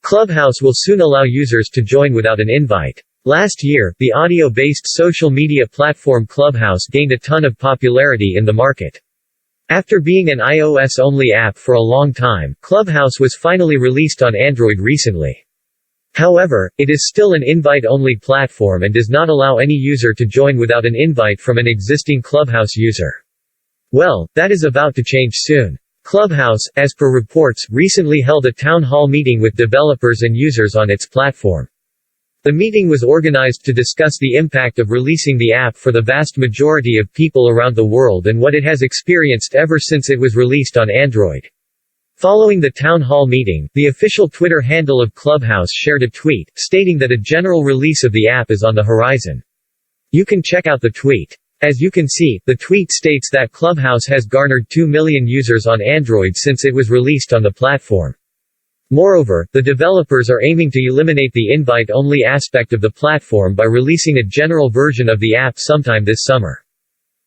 Clubhouse will soon allow users to join without an invite. Last year, the audio-based social media platform Clubhouse gained a ton of popularity in the market. After being an iOS-only app for a long time, Clubhouse was finally released on Android recently. However, it is still an invite-only platform and does not allow any user to join without an invite from an existing Clubhouse user. Well, that is about to change soon. Clubhouse, as per reports, recently held a town hall meeting with developers and users on its platform. The meeting was organized to discuss the impact of releasing the app for the vast majority of people around the world and what it has experienced ever since it was released on Android. Following the town hall meeting, the official Twitter handle of Clubhouse shared a tweet, stating that a general release of the app is on the horizon. You can check out the tweet. As you can see, the tweet states that Clubhouse has garnered 2 million users on Android since it was released on the platform. Moreover, the developers are aiming to eliminate the invite-only aspect of the platform by releasing a general version of the app sometime this summer.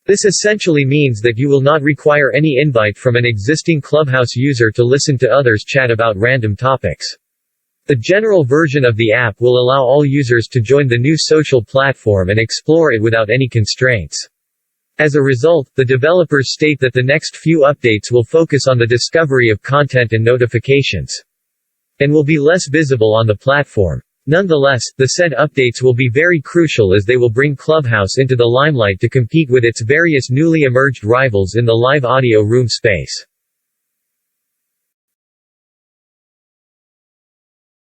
This essentially means that you will not require any invite from an existing Clubhouse user to listen to others chat about random topics. The general version of the app will allow all users to join the new social platform and explore it without any constraints. As a result, the developers state that the next few updates will focus on the discovery of content and notifications, and will be less visible on the platform. Nonetheless, the said updates will be very crucial as they will bring Clubhouse into the limelight to compete with its various newly emerged rivals in the live audio room space.